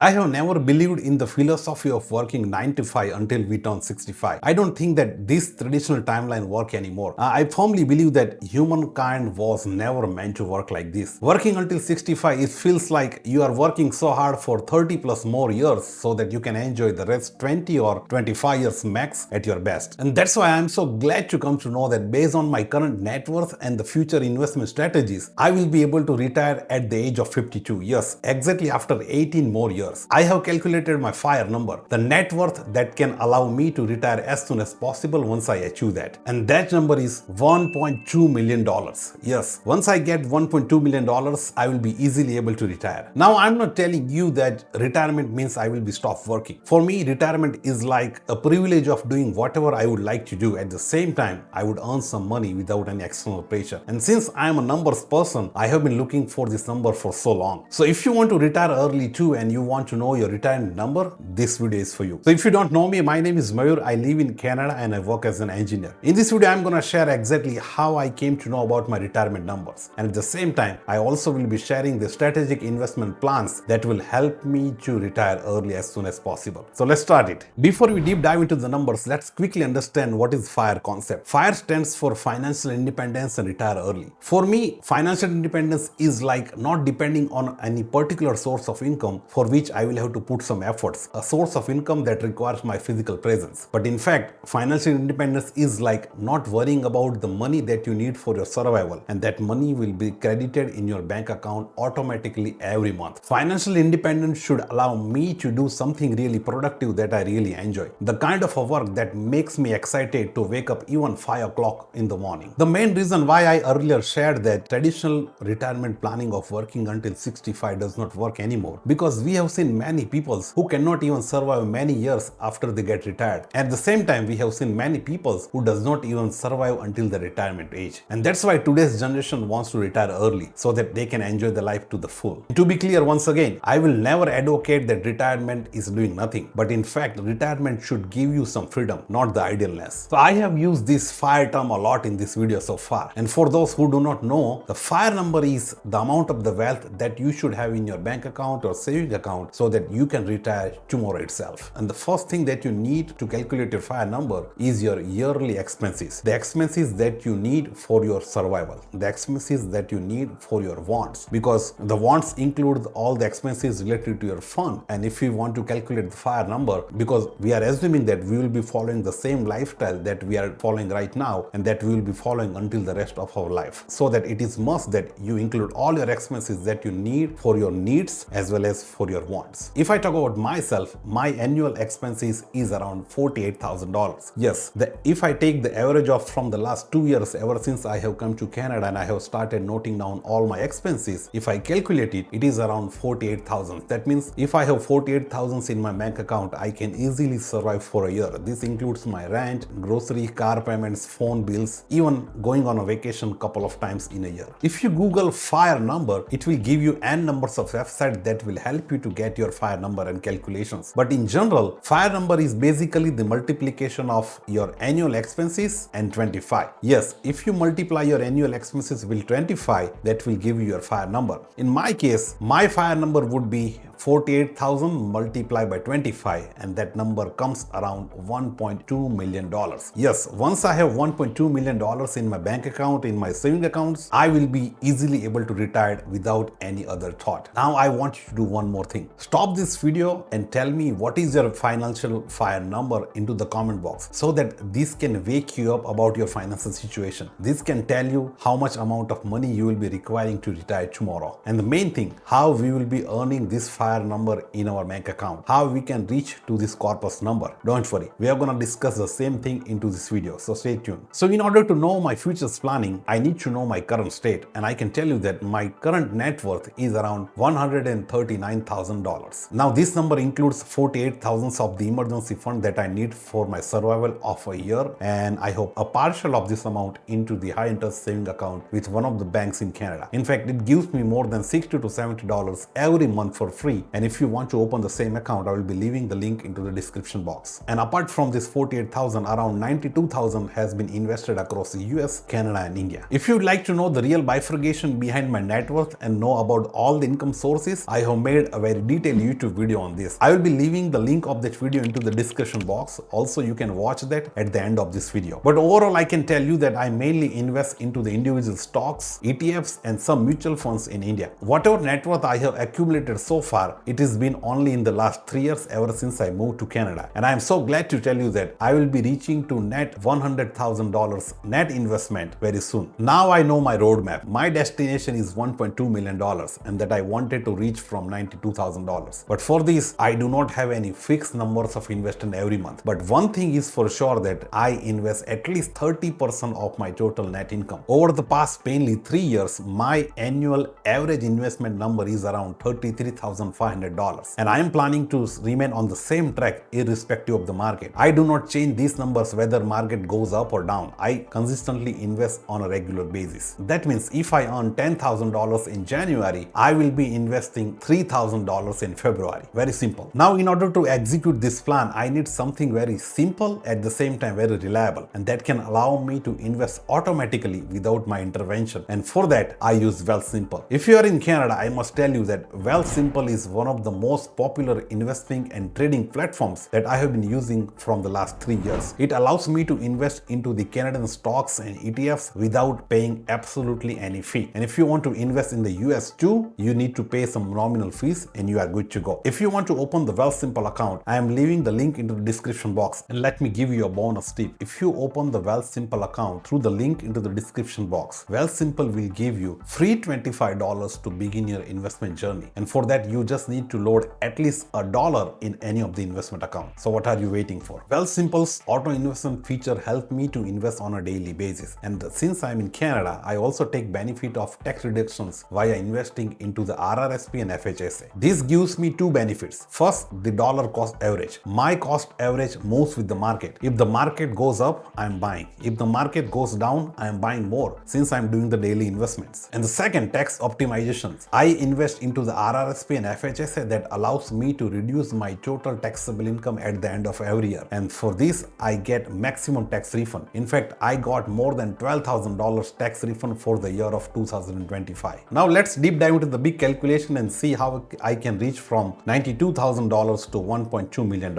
I have never believed in the philosophy of working 9 to 5 until we turn 65. I don't think that this traditional timeline work anymore. I firmly believe that humankind was never meant to work like this. Working until 65, it feels like you are working so hard for 30 plus more years so that you can enjoy the rest 20 or 25 years max at your best. And that's why I'm so glad to come to know that based on my current net worth and the future investment strategies, I will be able to retire at the age of 52. Yes, exactly after 18 more years. I have calculated my FIRE number, the net worth that can allow me to retire as soon as possible once I achieve that. And that number is $1.2 million. Yes, once I get $1.2 million, I will be easily able to retire. Now, I'm not telling you that retirement means I will be stopped working. For me, retirement is like a privilege of doing whatever I would like to do. At the same time, I would earn some money without any external pressure. And since I am a numbers person, I have been looking for this number for so long. So if you want to retire early too and you want to know your retirement number, this video is for you. So if you don't know me, my name is Mayur. I live in Canada and I work as an engineer. In this video, I'm going to share exactly how I came to know about my retirement numbers. And at the same time, I also will be sharing the strategic investment plans that will help me to retire early as soon as possible. So let's start it. Before we deep dive into the numbers, let's quickly understand what is FIRE concept. FIRE stands for financial independence and retire early. For me, financial independence is like not depending on any particular source of income for which I will have to put some efforts, a source of income that requires my physical presence. But in fact, financial independence is like not worrying about the money that you need for your survival, and that money will be credited in your bank account automatically every month. Financial independence should allow me to do something really productive that I really enjoy. The kind of a work that makes me excited to wake up even 5 o'clock in the morning. The main reason why I earlier shared that traditional retirement planning of working until 65 does not work anymore, because we have seen many people who cannot even survive many years after they get retired. At the same time, we have seen many people who does not even survive until the retirement age. And that's why today's generation wants to retire early so that they can enjoy the life to the full. To be clear once again, I will never advocate that retirement is doing nothing. But in fact, retirement should give you some freedom, not the idleness. So I have used this FIRE term a lot in this video so far. And for those who do not know, the FIRE number is the amount of the wealth that you should have in your bank account or saving account so that you can retire tomorrow itself. And the first thing that you need to calculate your FIRE number is your yearly expenses. The expenses that you need for your survival. The expenses that you need for your wants. Because the wants include all the expenses related to your fund. And if you want to calculate the FIRE number, because we are assuming that we will be following the same lifestyle that we are following right now and that we will be following until the rest of our life. So that it is must that you include all your expenses that you need for your needs as well as for your wants. If I talk about myself, my annual expenses is around $48,000. Yes, if I take the average of from the last 2 years ever since I have come to Canada and I have started noting down all my expenses, if I calculate it, it is around 48,000. That means if I have 48,000 in my bank account, I can easily survive for a year. This includes my rent, grocery, car payments, phone bills, even going on a vacation couple of times in a year. If you Google FIRE number, it will give you n numbers of websites that will help you to get your FIRE number and calculations. But in general, FIRE number is basically the multiplication of your annual expenses and 25. Yes, if you multiply your annual expenses with 25, that will give you your FIRE number. In my case, my FIRE number would be 48,000 multiplied by 25, and that number comes around $1.2 million. Yes, once I have $1.2 million in my bank account, in my saving accounts, I will be easily able to retire without any other thought. Now I want you to do one more thing. Stop this video and tell me what is your financial FIRE number into the comment box so that this can wake you up about your financial situation. This can tell you how much amount of money you will be requiring to retire tomorrow. And the main thing, how we will be earning this FIRE number in our bank account, how we can reach to this corpus number. Don't worry, we are going to discuss the same thing into this video, so stay tuned. So in order to know my future's planning, I need to know my current state, and I can tell you that my current net worth is around $139,000. Now this number includes 48,000 of the emergency fund that I need for my survival of a year, and I hope a partial of this amount into the high interest saving account with one of the banks in Canada. In fact, it gives me more than $60 to $70 every month for free free. And if you want to open the same account, I will be leaving the link into the description box. And apart from this 48,000, around 92,000 has been invested across the US, Canada and India. If you'd like to know the real bifurcation behind my net worth and know about all the income sources, I have made a very detailed YouTube video on this. I will be leaving the link of that video into the description box. Also, you can watch that at the end of this video. But overall, I can tell you that I mainly invest into the individual stocks, ETFs and some mutual funds in India. Whatever net worth I have accumulated so far, it has been only in the last 3 years ever since I moved to Canada. And I am so glad to tell you that I will be reaching to net $100,000 net investment very soon. Now I know my roadmap. My destination is $1.2 million and that I wanted to reach from $92,000. But for this, I do not have any fixed numbers of investment every month. But one thing is for sure that I invest at least 30% of my total net income. Over the past mainly 3 years, my annual average investment number is around $33,500. And I am planning to remain on the same track irrespective of the market. I do not change these numbers whether market goes up or down. I consistently invest on a regular basis. That means if I earn $10,000 in January, I will be investing $3,000 in February. Very simple. Now, in order to execute this plan, I need something very simple at the same time very reliable, and that can allow me to invest automatically without my intervention. And for that, I use Wealthsimple. If you are in Canada, I must tell you that Wealthsimple is one of the most popular investing and trading platforms that I have been using from the last 3 years. It allows me to invest into the Canadian stocks and ETFs without paying absolutely any fee. And if you want to invest in the US too, you need to pay some nominal fees and you are good to go. If you want to open the Wealthsimple account, I am leaving the link into the description box. And let me give you a bonus tip. If you open the Wealthsimple account through the link into the description box, Wealthsimple will give you free $25 to begin your investment journey. And for that, you just need to load at least $1 in any of the investment accounts. So what are you waiting for? Wealthsimple's auto investment feature helped me to invest on a daily basis. And since I'm in Canada, I also take benefit of tax reductions via investing into the RRSP and FHSA. This gives me two benefits. First, the dollar cost average. My cost average moves with the market. If the market goes up, I'm buying. If the market goes down, I'm buying more since I'm doing the daily investments. And the second, tax optimizations. I invest into the RRSP and FHSA that allows me to reduce my total taxable income at the end of every year. And for this, I get maximum tax refund. In fact, I got more than $12,000 tax refund for the year of 2025. Now let's deep dive into the big calculation and see how I can reach from $92,000 to $1.2 million.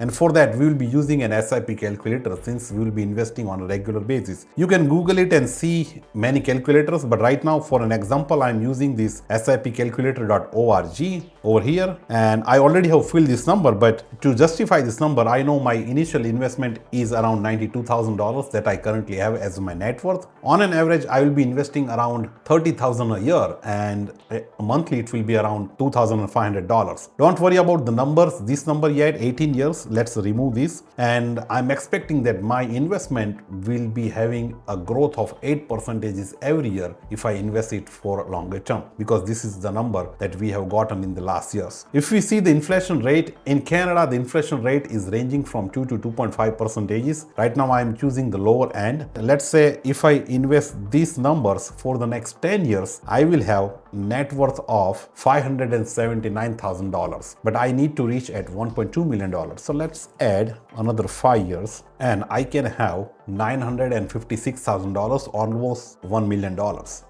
And for that, we will be using an SIP calculator since we will be investing on a regular basis. You can Google it and see many calculators, but right now for an example, I'm using this sipcalculator.org over here, and I already have filled this number, but to justify this number, I know my initial investment is around $92,000 that I currently have as my net worth. On an average, I will be investing around $30,000 a year, and monthly it will be around $2,500. Don't worry about the numbers, this number yet, 18 years, let's remove this. And I'm expecting that my investment will be having a growth of 8% every year if I invest it for a longer term, because this is the number that we have gotten in the last years. If we see the inflation rate in Canada, the inflation rate is ranging from 2 to 2.5%. Right now I'm choosing the lower end. Let's say if I invest these numbers for the next 10 years, I will have net worth of $579,000, but I need to reach at $1.2 million. So let's add another 5 years and I can have $956,000, almost $1 million.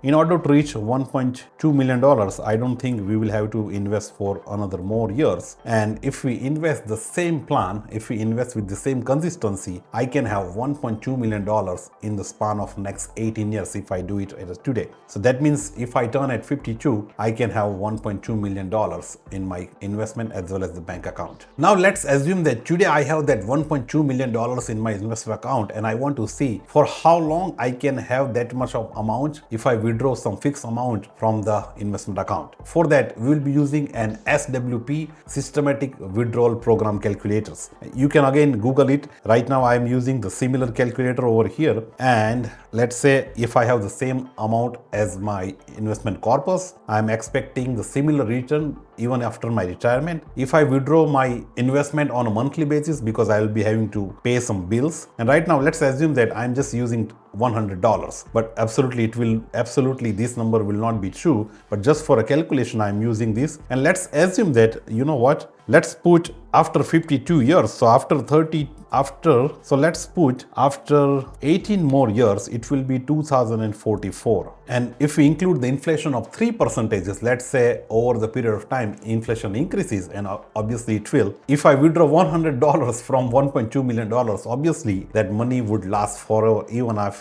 In order to reach $1.2 million, I don't think we will have to invest for another more years. And if we invest the same plan, if we invest with the same consistency, I can have $1.2 million in the span of next 18 years if I do it today. So that means if I turn at 52, I can have $1.2 million in my investment as well as the bank account. Now let's assume that today I have that $1.2 million in my investment account, and I want to see for how long I can have that much of amount if I withdraw some fixed amount from the investment account. For that, we will be using an SWP, Systematic Withdrawal Program calculators. You can again Google it. Right now I am using the similar calculator over here, and let's say if I have the same amount as my investment corpus, $100, I'm expecting the similar return even after my retirement. If I withdraw my investment on a monthly basis, because I will be having to pay some bills, and right now let's assume that I'm just using $100, but absolutely this number will not be true, but just for a calculation I'm using this, and let's assume that, you know what, let's put after 52 years, so let's put after 18 more years it will be 2044, and if we include the inflation of 3%, let's say over the period of time inflation increases, and obviously it will. If I withdraw $100 from $1.2 million, obviously that money would last forever,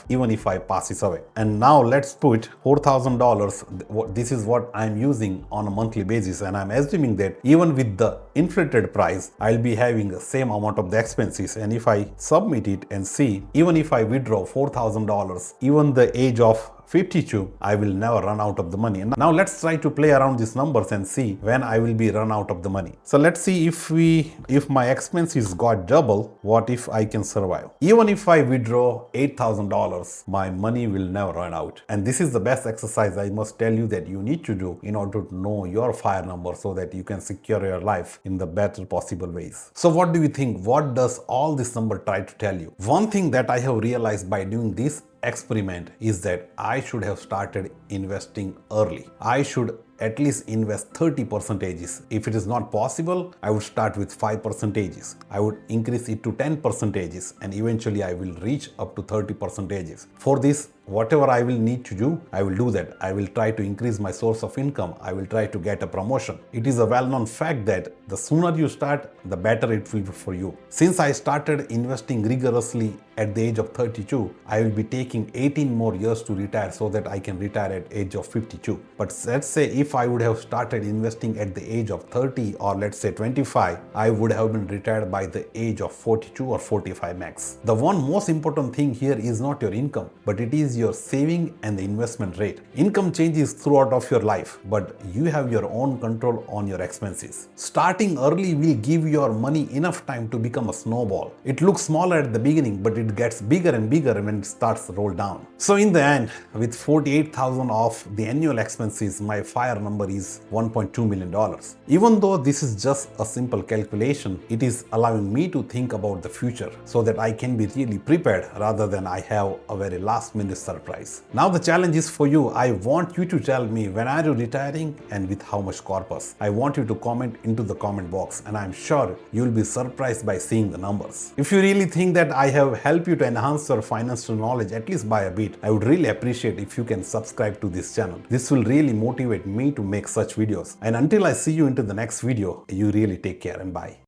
even if I pass it away. And now let's put $4,000. This is what I'm using on a monthly basis, and I'm assuming that even with the inflated price, I'll be having the same amount of the expenses. And if I submit it and see, even if I withdraw $4,000, even the age of 52, I will never run out of the money. And now let's try to play around these numbers and see when I will be run out of the money. So let's see if my expenses got double, what if I can survive? Even if I withdraw $8,000, my money will never run out. And this is the best exercise I must tell you that you need to do in order to know your FIRE number, so that you can secure your life in the better possible ways. So what do you think? What does all this number try to tell you? One thing that I have realized by doing this experiment is that I should have started investing early. I should at least invest 30%. If it is not possible, I would start with 5%. I would increase it to 10%, and eventually I will reach up to 30%. For this, whatever I will need to do, I will do that. I will try to increase my source of income. I will try to get a promotion. It is a well-known fact that the sooner you start, the better it will be for you. Since I started investing rigorously at the age of 32, I will be taking 18 more years to retire, so that I can retire at age of 52. But let's say if I would have started investing at the age of 30, or let's say 25, I would have been retired by the age of 42 or 45 max. The one most important thing here is not your income, but it is your saving and the investment rate. Income changes throughout of your life, but you have your own control on your expenses. Starting early will give your money enough time to become a snowball. It looks smaller at the beginning, but it gets bigger and bigger when it starts to roll down. So in the end, with $48,000 of the annual expenses, my FIRE number is $1.2 million. Even though this is just a simple calculation, it is allowing me to think about the future, so that I can be really prepared rather than I have a very last minute surprise. Now the challenge is for you. I want you to tell me, when are you retiring and with how much corpus? I want you to comment into the comment box, and I'm sure you'll be surprised by seeing the numbers. If you really think that I have helped you to enhance your financial knowledge at least by a bit, I would really appreciate if you can subscribe to this channel. This will really motivate me to make such videos. And until I see you into the next video, you really take care and bye.